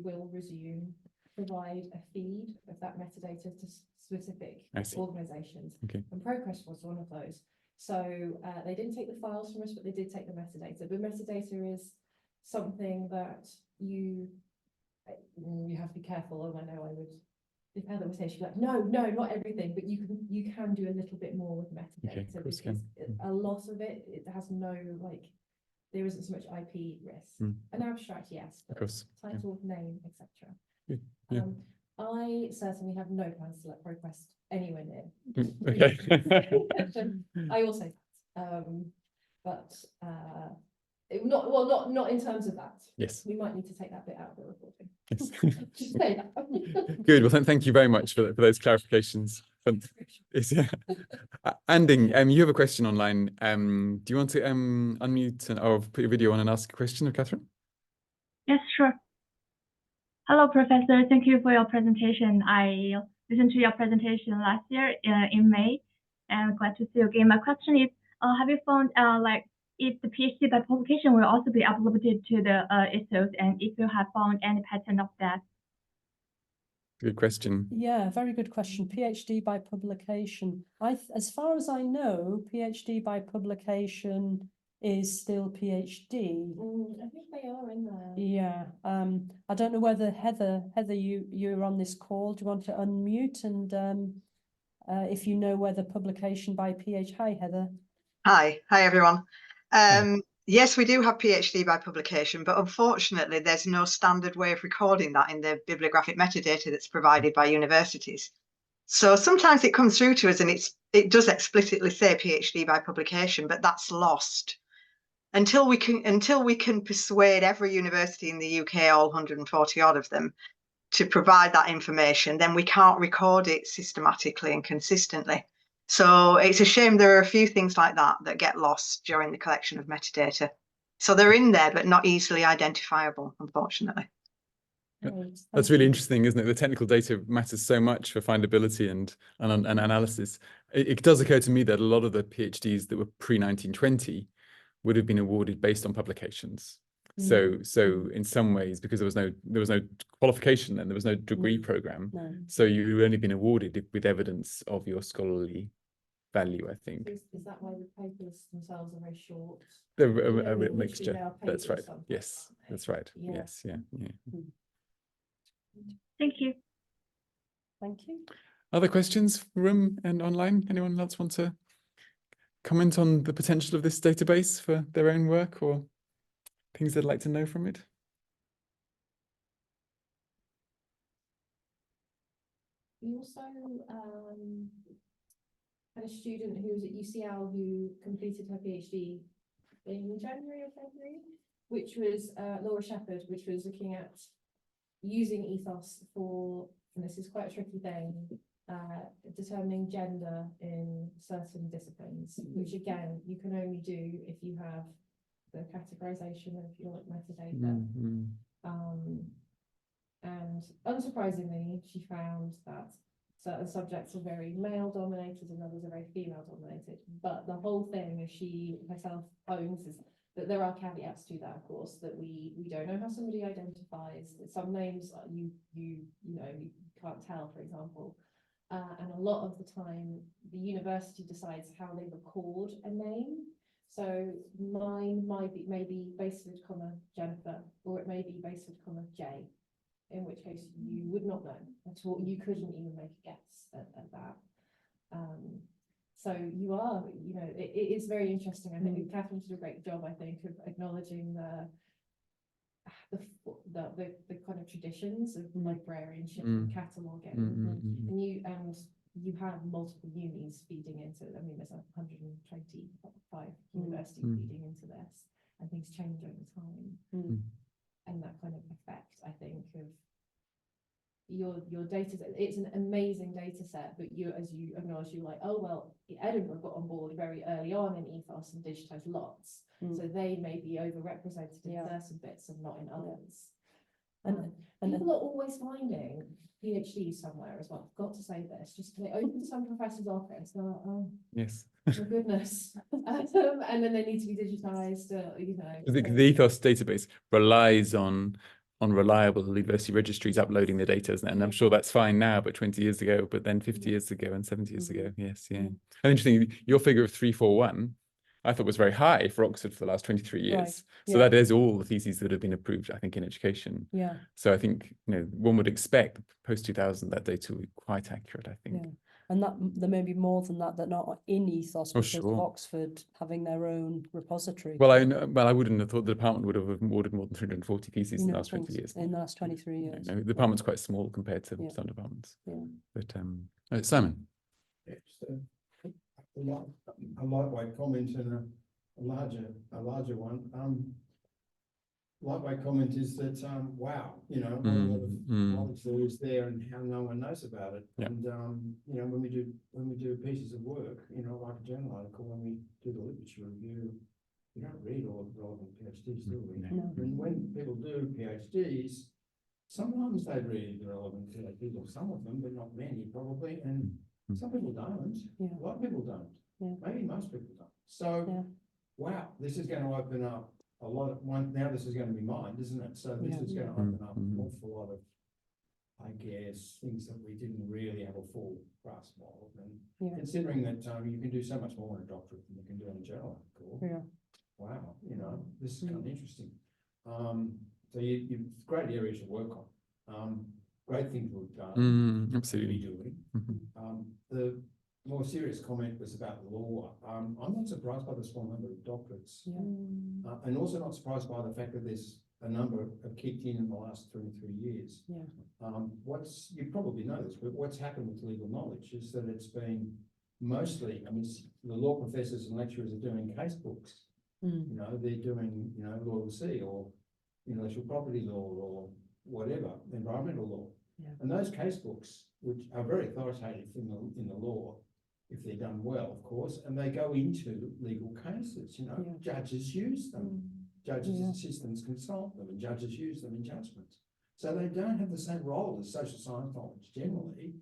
[SPEAKER 4] will resume provide a feed of that metadata to specific organizations. And ProQuest was one of those. So they didn't take the files from us, but they did take the metadata. But metadata is something that you have to be careful. And I know I would, if Heather was here, she'd be like, no, not everything, but you can do a little bit more with metadata, because a lot of it has no, like, there isn't so much IP risk. An abstract, yes, but title, name, etc. I certainly have no plans to let ProQuest anywhere near. I will say that, but not in terms of that.
[SPEAKER 1] Yes,
[SPEAKER 4] we might need to take that bit out of the reporting.
[SPEAKER 1] Yes.
[SPEAKER 4] Just say that.
[SPEAKER 1] Good. Well, thank you very much for those clarifications. Anding, you have a question online. Do you want to unmute or put your video on and ask a question of Catherine?
[SPEAKER 5] Yes, sure. Hello, Professor. Thank you for your presentation. I listened to your presentation last year in May, and glad to see you again. My question is, have you found like if the PhD by publication will also be uploaded to the EThOS, and if you have found any pattern of that?
[SPEAKER 1] Good question.
[SPEAKER 2] Yeah, very good question. PhD by publication. As far as I know, PhD by publication is still PhD.
[SPEAKER 4] I think they are in there.
[SPEAKER 2] Yeah. I don't know whether Heather, you're on this call. Do you want to unmute and if you know whether publication by PhD? Hi, Heather.
[SPEAKER 6] Hi everyone. Yes, we do have PhD by publication, but unfortunately there's no standard way of recording that in the bibliographic metadata that's provided by universities. So sometimes it comes through to us and it does explicitly say PhD by publication, but that's lost. Until we can persuade every university in the UK, all 140 odd of them, to provide that information, then we can't record it systematically and consistently. So it's a shame there are a few things like that that get lost during the collection of metadata. So they're in there, but not easily identifiable, unfortunately.
[SPEAKER 1] That's really interesting, isn't it? The technical data matters so much for findability and analysis. It does occur to me that a lot of the PhDs that were pre-1920 would have been awarded based on publications. So in some ways, because there was no qualification then, there was no degree program. So you've only been awarded with evidence of your scholarly value, I think.
[SPEAKER 4] Is that why the papers themselves are very short?
[SPEAKER 1] They're a
[SPEAKER 4] Literally
[SPEAKER 1] mixture.
[SPEAKER 4] they are
[SPEAKER 1] That's
[SPEAKER 4] papers
[SPEAKER 1] right.
[SPEAKER 4] sometimes,
[SPEAKER 1] Yes,
[SPEAKER 4] aren't they?
[SPEAKER 1] that's right.
[SPEAKER 4] Yeah.
[SPEAKER 1] Yes, yeah.
[SPEAKER 5] Thank you.
[SPEAKER 2] Thank you.
[SPEAKER 1] Other questions from the room and online? Anyone else want to comment on the potential of this database for their own work or things they'd like to know from it?
[SPEAKER 4] We also had a student who was at UCL who completed her PhD in January or February, which was Laura Shepherd, which was looking at using EThOS for, and this is quite a tricky thing, determining gender in certain disciplines, which again, you can only do if you have the categorization of your metadata. And unsurprisingly, she found that certain subjects are very male dominated and others are very female dominated. But the whole thing, as she herself owns, is that there are caveats to that, of course, that we don't know how somebody identifies. Some names you can't tell, for example. And a lot of the time, the university decides how they record a name. So mine might be maybe Baseford, Jennifer, or it may be Baseford, J, in which case you would not know at all. You couldn't even make a guess at that. So you are, it is very interesting. I think Catherine did a great job, I think, of acknowledging the kind of traditions of librarianship and cataloguing. And you have multiple unis feeding into it. I mean, there's 125 universities feeding into this, and things change over time. And that kind of effect, I think, of your data set. It's an amazing data set, but you, as you acknowledge, you're like, oh well, Edinburgh got on board very early on in EThOS and digitized lots, so they may be overrepresented in certain bits and not in others. And people are always finding PhDs somewhere as well. I've got to say this, just they open some professor's office, they're like, oh
[SPEAKER 1] yes,
[SPEAKER 4] my goodness, and then they need to be digitized.
[SPEAKER 1] The EThOS database relies on reliable university registries uploading the data, and I'm sure that's fine now, but 20 years ago, but then 50 years ago and 70 years ago, yes, yeah. And interesting, your figure of 341, I thought was very high for Oxford for the last 23 years.
[SPEAKER 2] Right.
[SPEAKER 1] So that is all the theses that have been approved, I think, in education.
[SPEAKER 2] Yeah.
[SPEAKER 1] So I think, one would expect post-2000 that data would be quite accurate, I think.
[SPEAKER 2] Yeah. And that there may be more than that not in EThOS, because
[SPEAKER 1] sure.
[SPEAKER 2] Oxford having their own repository.
[SPEAKER 1] Well, I wouldn't have thought the department would have awarded more than 340 theses in the last 20 years.
[SPEAKER 2] In the last 23 years.
[SPEAKER 1] No, the department's quite small compared to some departments.
[SPEAKER 2] Yeah.
[SPEAKER 1] But Simon.
[SPEAKER 3] A lightweight comment and a larger one. Lightweight comment is that wow, a lot of knowledge that is there and how no one knows about it. And when we do pieces of work, like a journal article, when we do the literature review, we don't read all the relevant PhDs, do we?
[SPEAKER 2] No.
[SPEAKER 3] And when people do PhDs, sometimes they read the relevant PhDs, or some of them, but not many probably, and some people don't.
[SPEAKER 2] Yeah.
[SPEAKER 3] A lot of people don't.
[SPEAKER 2] Yeah.
[SPEAKER 3] Maybe most people don't. So,
[SPEAKER 2] Yeah.
[SPEAKER 3] wow, this is going to open up a lot of one. Now this is going to be mined, isn't it? So this
[SPEAKER 2] Yeah.
[SPEAKER 3] is going to open up an awful lot of, I guess, things that we didn't really have a full grasp of. And
[SPEAKER 2] Yeah.
[SPEAKER 3] considering that you can do so much more in a doctorate than you can do in a journal article.
[SPEAKER 2] Yeah.
[SPEAKER 3] Wow, this is kind of interesting. So you great areas to work on. Great things we've done.
[SPEAKER 1] Absolutely.
[SPEAKER 3] Doing. The more serious comment was about the law. I'm not surprised by the small number of doctorates, and also not surprised by the fact that there's a number have kicked in the last 23 years.
[SPEAKER 2] Yeah.
[SPEAKER 3] You probably know this, but what's happened with legal knowledge is that it's been mostly, I mean, the law professors and lecturers are doing case books. They're doing, law of the sea or intellectual property law or whatever, environmental law.
[SPEAKER 2] Yeah.
[SPEAKER 3] And those case books, which are very authoritative in the law, if they're done well, of course, and they go into legal cases, judges use them. Judges and assistants consult them, and judges use them in judgments. So they don't have the same role as social science knowledge generally.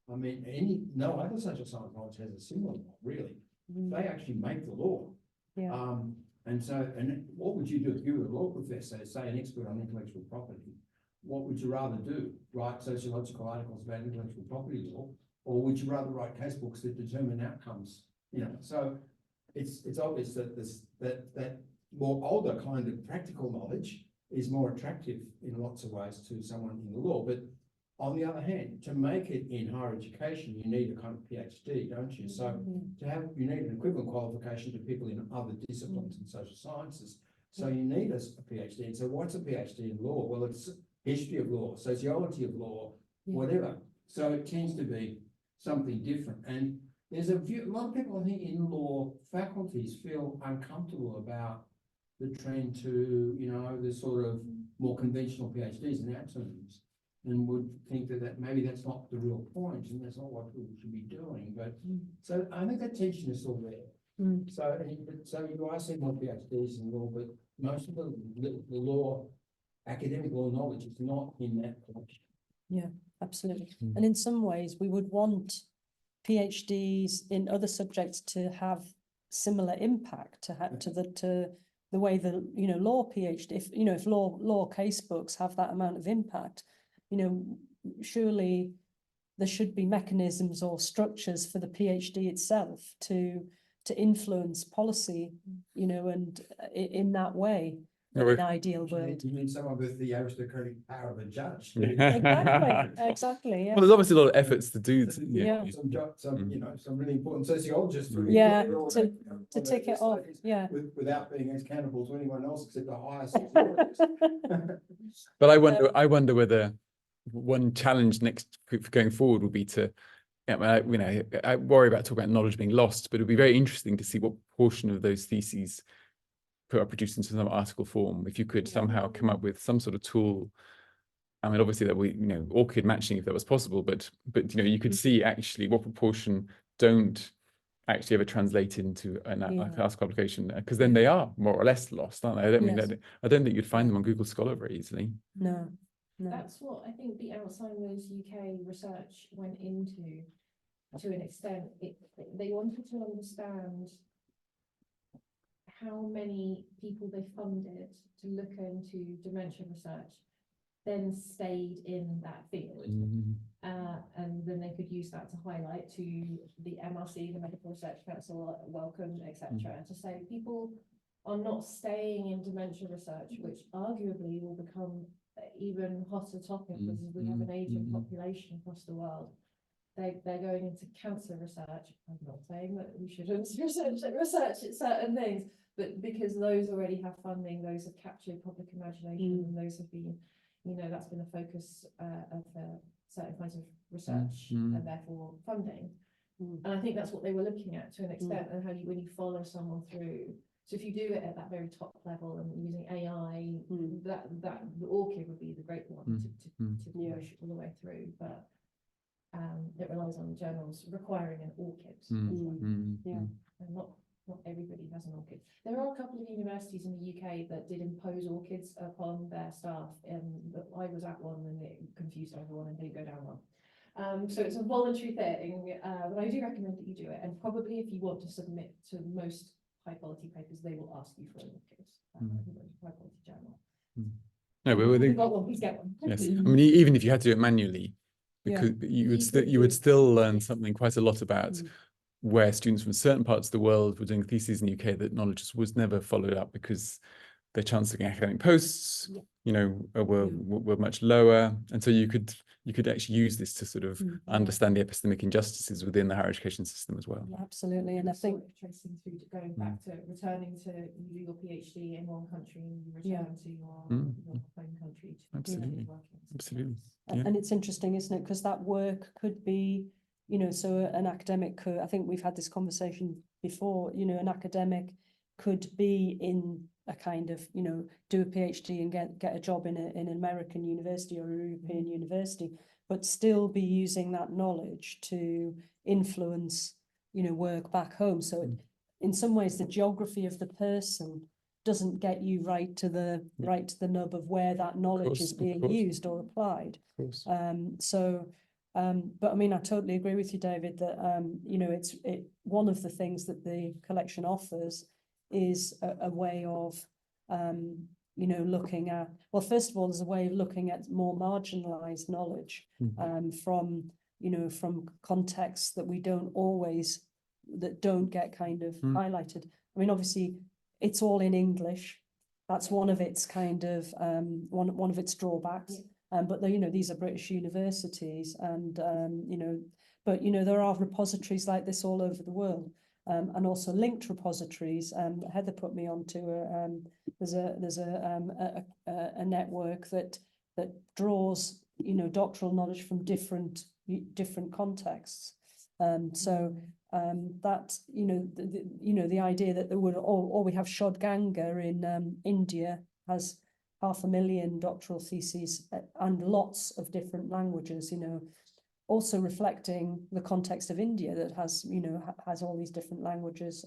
[SPEAKER 3] I mean, no other social science knowledge has a similar role, really. They actually make the law.
[SPEAKER 2] Yeah.
[SPEAKER 3] And what would you do if you were a law professor, say an expert on intellectual property? What would you rather do? Write sociological articles about intellectual property law, or would you rather write case books that determine outcomes? So it's obvious that that more older kind of practical knowledge is more attractive in lots of ways to someone in the law. But on the other hand, to make it in higher education, you need a kind of PhD, don't you? So you need an equivalent qualification to people in other disciplines in social sciences. So you need a PhD. And so what's a PhD in law? Well, it's history of law, sociology of law, whatever. So it tends to be something different. And there's a lot of people, I think, in law faculties feel uncomfortable about the trend to, the sort of more conventional PhDs in our terms, and would think that maybe that's not the real point, and that's not what we should be doing. But so I think that tension is still there. So you are seeing more PhDs in law, but most of the law, academic law knowledge is not in that collection.
[SPEAKER 2] Yeah, absolutely. And in some ways, we would want PhDs in other subjects to have similar impact to the way the law PhD, if law case books have that amount of impact, surely there should be mechanisms or structures for the PhD itself to influence policy, and in that way. In an ideal world.
[SPEAKER 3] You need someone with the aristocratic power of a judge.
[SPEAKER 2] Exactly. Yeah.
[SPEAKER 1] Well, there's obviously a lot of efforts to do.
[SPEAKER 3] Some really important sociologists.
[SPEAKER 2] To tick it off. Yeah.
[SPEAKER 3] Without being accountable to anyone else except the highest sociologist.
[SPEAKER 1] But I wonder whether one challenge next going forward will be to, I worry about talking about knowledge being lost, but it'd be very interesting to see what portion of those theses are produced into some article form. If you could somehow come up with some sort of tool, I mean, obviously that we, ORCID matching if that was possible, but you could see actually what proportion don't actually ever translate into an article publication, because then they are more or less lost, aren't they? I don't mean that. I don't think you'd find them on Google Scholar very easily.
[SPEAKER 2] No.
[SPEAKER 4] That's what I think the Alzheimer's UK research went into, to an extent. They wanted to understand how many people they funded to look into dementia research then stayed in that field. And then they could use that to highlight to the MRC, the Medical Research Council, Wellcome, etc., to say people are not staying in dementia research, which arguably will become even hotter topic because we have an aging population across the world. They're going into cancer research. I'm not saying that we shouldn't research certain things, but because those already have funding, those have captured public imagination, and those have been, that's been a focus of certain kinds of research and therefore funding. And I think that's what they were looking at to an extent, and how when you follow someone through. So if you do it at that very top level and using AI, that the ORCID would be the great one to push all the way through, but it relies on journals requiring an ORCID, and not not everybody has an orchid. There are a couple of universities in the UK that did impose orchids upon their staff, but I was at one and it confused everyone and didn't go down well. So it's a voluntary thing, but I do recommend that you do it. And probably if you want to submit to most high quality papers, they will ask you for an orchid. High quality journal.
[SPEAKER 1] No, but
[SPEAKER 4] If you've got one, please get one.
[SPEAKER 1] yes, I mean, even if you had to do it manually, because you would still learn something quite a lot about where students from certain parts of the world were doing theses in the UK that knowledge just was never followed up because their chances of getting academic posts, you know, were much lower, and so you could actually use this to sort of understand the epistemic injustices within the higher education system as well.
[SPEAKER 2] Yeah, absolutely, and I think
[SPEAKER 4] tracing through to going back to returning to you do your PhD in one country and you return to your home country.
[SPEAKER 1] Absolutely, absolutely.
[SPEAKER 2] And it's interesting, isn't it? Because that work could be, you know, so an academic could, I think we've had this conversation before, you know, an academic could be in a kind of, you know, do a PhD and get a job in an American university or a European university, but still be using that knowledge to influence, you know, work back home. So in some ways, the geography of the person doesn't get you right to the nub of where that knowledge is being used or applied. But I mean, I totally agree with you, David, that you know, it's one of the things that the collection offers is a way of you know, looking at, well, first of all, there's a way of looking at more marginalized knowledge from, you know, from contexts that we don't always, that don't get kind of highlighted. I mean, obviously, it's all in English. That's one of its kind of one of its drawbacks. But you know, these are British universities, and you know, but you know, there are repositories like this all over the world, and also linked repositories. Heather put me onto there's a network that draws, you know, doctoral knowledge from different contexts. That, you know, the idea that there would, or we have Shodganga in India has 500,000 doctoral theses and lots of different languages, you know, also reflecting the context of India that has, you know, has all these different languages,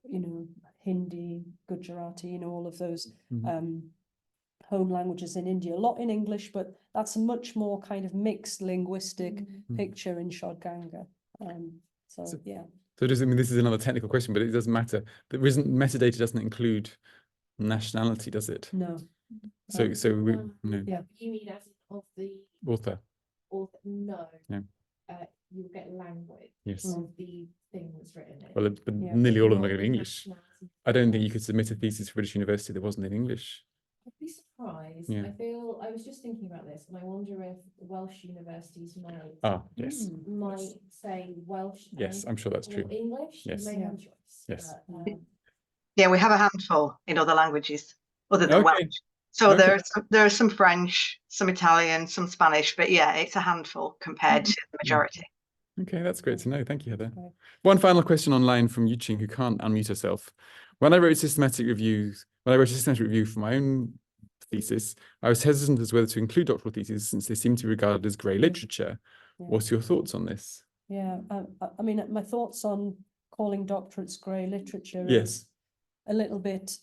[SPEAKER 2] you know, Hindi, Gujarati, you know, all of those home languages in India, a lot in English, but that's a much more kind of mixed linguistic picture in Shodganga. So yeah.
[SPEAKER 1] So does, I mean, this is another technical question, but it doesn't matter. There isn't, metadata doesn't include nationality, does it?
[SPEAKER 2] No.
[SPEAKER 1] So we, no.
[SPEAKER 2] Yeah.
[SPEAKER 4] You mean as of the
[SPEAKER 1] Author?
[SPEAKER 4] No.
[SPEAKER 1] No.
[SPEAKER 4] You'll get language
[SPEAKER 1] Yes.
[SPEAKER 4] of the thing that's written in.
[SPEAKER 1] Well, but nearly all of them are going to be English. I don't think you could submit a thesis for British University that wasn't in English.
[SPEAKER 4] I'd be surprised.
[SPEAKER 1] Yeah.
[SPEAKER 4] I was just thinking about this, and I wonder if Welsh universities might say Welsh.
[SPEAKER 1] Yes, I'm sure that's true.
[SPEAKER 4] English.
[SPEAKER 1] Yes.
[SPEAKER 4] You may have a choice.
[SPEAKER 1] Yes.
[SPEAKER 4] But,
[SPEAKER 6] Yeah, we have a handful in other languages other than Welsh. So there are some French, some Italian, some Spanish, but yeah, it's a handful compared to the majority.
[SPEAKER 1] Okay, that's great to know. Thank you, Heather. Okay. One final question online from Yuching, who can't unmute herself. When I wrote a systematic review for my own thesis, I was hesitant as whether to include doctoral theses since they seem to be regarded as grey literature. Yeah. What's your thoughts on this?
[SPEAKER 2] Yeah, I mean, my thoughts on calling doctorates grey literature is a little bit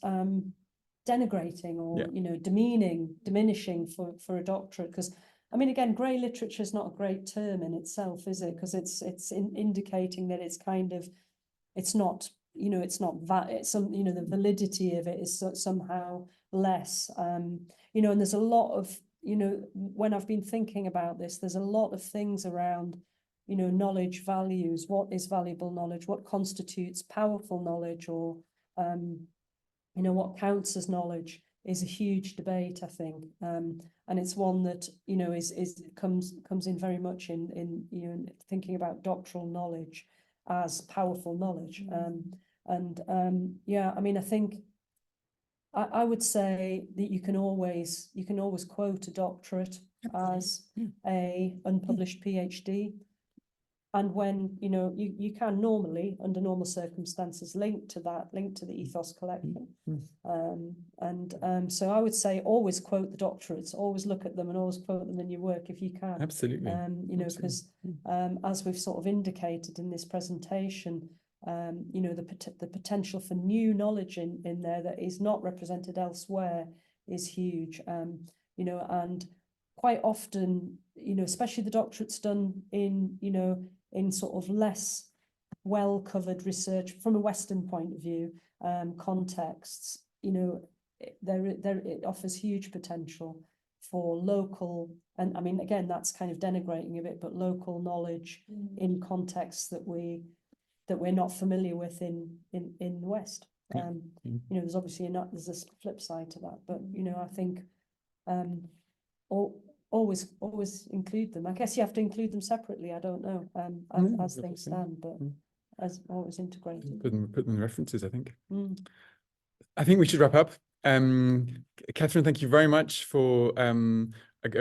[SPEAKER 2] denigrating or, you know, diminishing for a doctorate, because I mean, again, grey literature is not a great term in itself, is it? Because it's indicating that it's kind of, it's not, you know, it's not that, it's some, you know, the validity of it is somehow less, you know, and there's a lot of, you know, when I've been thinking about this, there's a lot of things around, you know, knowledge values, what is valuable knowledge, what constitutes powerful knowledge, or, you know, what counts as knowledge is a huge debate, I think, and it's one that, you know, comes in very much in you know, thinking about doctoral knowledge as powerful knowledge, yeah, I mean, I think I would say that you can always quote a doctorate as a unpublished PhD. And when, you know, you can normally, under normal circumstances, link to the EThOS collection. So I would say always quote the doctorates, always look at them and always quote them in your work if you can.
[SPEAKER 1] Absolutely.
[SPEAKER 2] You know, because as we've sort of indicated in this presentation, you know, the potential for new knowledge in there that is not represented elsewhere is huge. You know, and quite often, you know, especially the doctorates done in, you know, in sort of less well-covered research from a Western point of view, contexts, you know, it offers huge potential for local, and I mean, again, that's kind of denigrating a bit, but local knowledge in contexts that we're not familiar with in the West. You know, there's obviously there's a flip side to that, but you know, I think always include them. I guess you have to include them separately. I don't know, as things stand, but as always integrated.
[SPEAKER 1] Put them in references, I think. I think we should wrap up. Catherine, thank you very much for a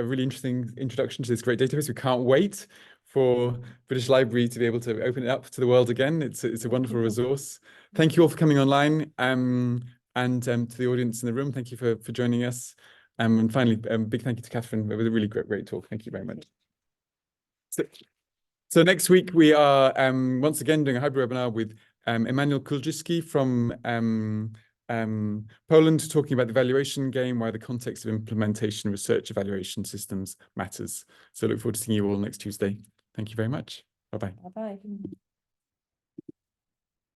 [SPEAKER 1] really interesting introduction to this great database. We can't wait for British Library to be able to open it up to the world again. It's a wonderful resource. Thank you all for coming online, and to the audience in the room, thank you for joining us. And finally, big thank you to Catherine. It was a really great talk. Thank you very much. So next week we are once again doing a hybrid webinar with Emanuel Kulczycki from Poland, talking about the evaluation game, why the context of implementation research evaluation systems matters. So look forward to seeing you all next Tuesday. Thank you very much. Bye-bye.
[SPEAKER 2] Bye-bye.